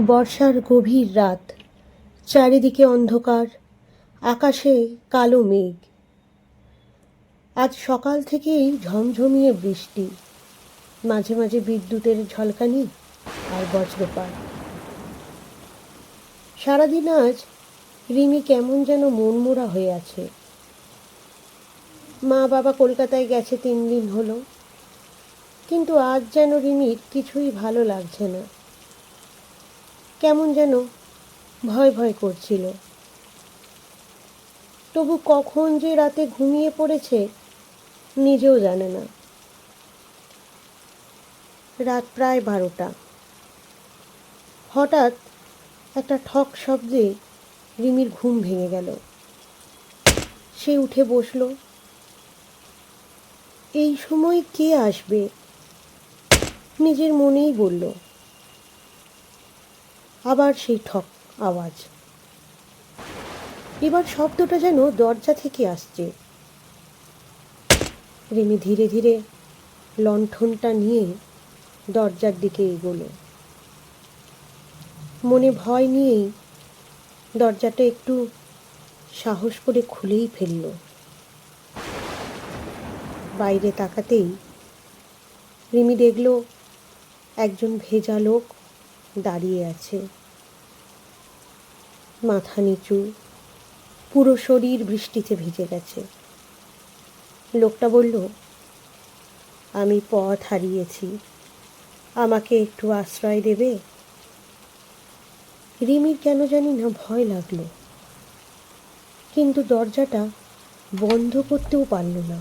বর্ষার গভীর রাত, চারিদিকে অন্ধকার, আকাশে কালো মেঘ। আজ সকাল থেকেই ঝমঝমিয়ে বৃষ্টি, মাঝে মাঝে বিদ্যুতের ঝলকানি আর বজ্রপাত। সারাদিন আজ রিমি কেমন যেন মনমরা হয়ে আছে। মা বাবা কলকাতায় গেছে 3 দিন হলো, কিন্তু আজ যেন রিমির কিছুই ভালো লাগছে না। কেমন যেন ভয় ভয় করছিল। তবু কখন যে রাতে ঘুমিয়ে পড়েছে নিজেও জানে না। রাত প্রায় 12টা। হঠাৎ একটা ঠক শব্দে রিমির ঘুম ভেঙে গেল। সে উঠে বসল। এই সময় কে আসবে, নিজের মনেই বলল। আবার সেই ঠক আওয়াজ। এবার শব্দটা যেন দরজা থেকে আসছে। রিমি ধীরে ধীরে লণ্ঠনটা নিয়ে দরজার দিকে এগোলো। মনে ভয় নিয়েই দরজাটা একটু সাহস করে খুলেই ফেলল। বাইরে তাকাতেই রিমি দেখল একজন ভেজা লোক দাঁড়িয়ে আছে। মাথা নিচু, পুরো শরীর বৃষ্টিতে ভিজে গেছে। লোকটা বলল, আমি পথ হারিয়েছি, আমাকে একটু আশ্রয় দেবে? রিমির কেন জানি না ভয় লাগলো, কিন্তু দরজাটা বন্ধ করতেও পারল না।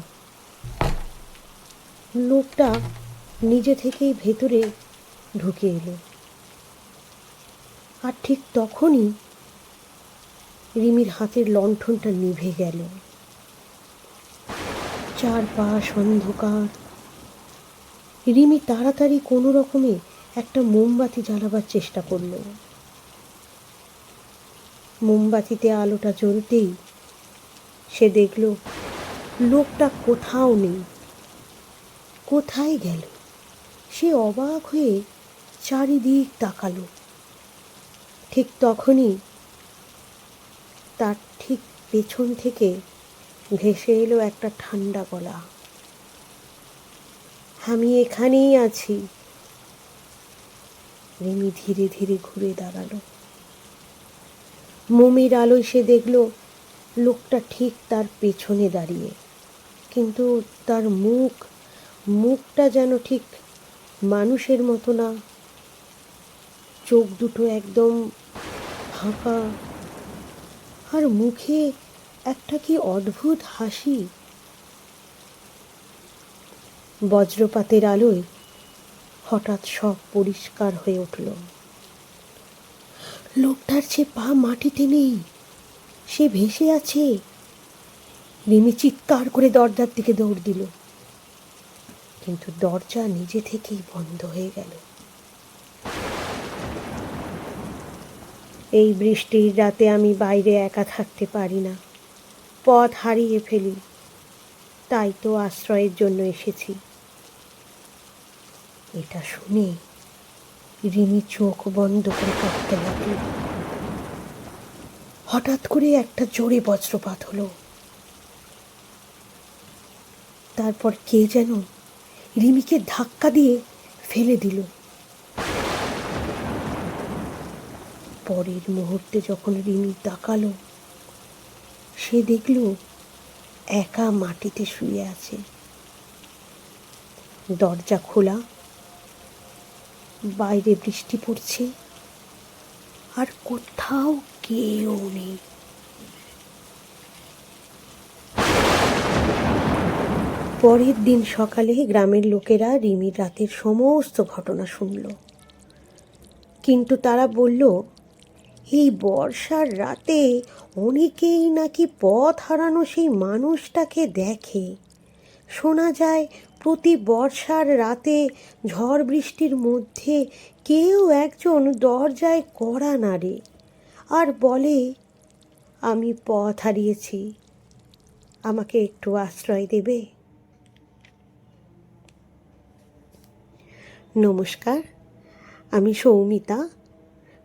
লোকটা নিজে থেকেই ভেতরে ঢুকে এলো। আর ঠিক তখনই রিমির হাতের লণ্ঠনটা নিভে গেল। চারপাশ অন্ধকার। রিমি তাড়াতাড়ি কোনো রকমে একটা মোমবাতি জ্বালাবার চেষ্টা করল। মোমবাতিতে আলোটা জ্বলতেই সে দেখল লোকটা কোথাও নেই। কোথায় গেল? সে অবাক হয়ে চারিদিক তাকালো। ঠিক তখনই তার ঠিক পেছন থেকে ভেসে এলো একটা ঠান্ডা গলা। আমি এখানেই আছি। রিমি ধীরে ধীরে ঘুরে দাঁড়ালো। মোমের আলোয় সে দেখল লোকটা ঠিক তার পেছনে দাঁড়িয়ে, কিন্তু তার মুখটা যেন ঠিক মানুষের মতো না। চোখ দুটো একদম ফাঁকা, আর মুখে একটা কি অদ্ভুত হাসি। বজ্রপাতের আলোয় হঠাৎ সব পরিষ্কার হয়ে উঠল। লোকটার যে পা মাটিতে নেই, সে ভেসে আছে। রিমি চিৎকার করে দরজার দিকে দৌড় দিল, কিন্তু দরজা নিজে থেকেই বন্ধ হয়ে গেল। এই বৃষ্টির রাতে আমি বাইরে একা থাকতে পারি না, পথ হারিয়ে ফেলি, তাই তো আশ্রয়ের জন্য এসেছি। এটা শুনে রিমি চোখ বন্ধ করে কাঁদতে লাগল। হঠাৎ করে একটা জোরে বজ্রপাত হলো। তারপর কে যেন রিমিকে ধাক্কা দিয়ে ফেলে দিল। পরের মুহূর্তে যখন রিমি তাকালো, সে দেখল একা মাটিতে শুয়ে আছে। দরজা খোলা, বাইরে বৃষ্টি পড়ছে, আর কোথাও কেউ নেই। পরের দিন সকালে গ্রামের লোকেরা রিমির রাতের সমস্ত ঘটনা শুনল, কিন্তু তারা বলল এই বর্ষার রাতে অনেকেই নাকি পথ হারানো সেই মানুষটাকে দেখে। শোনা যায় প্রতি বর্ষার রাতে ঝড় বৃষ্টির মধ্যে কেউ একজন দরজায় কড়া নাড়ে আর বলে, আমি পথ হারিয়েছি, আমাকে একটু আশ্রয় দেবে? নমস্কার, আমি সৌমিতা।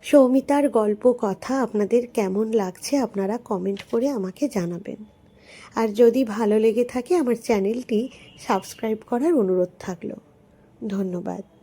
সৌমিতার গল্প কথা আপনাদের কেমন লাগছে আপনারা কমেন্ট করে আমাকে জানাবেন। আর যদি ভালো লেগে থাকে আমার চ্যানেলটি সাবস্ক্রাইব করার অনুরোধ থাকলো। ধন্যবাদ।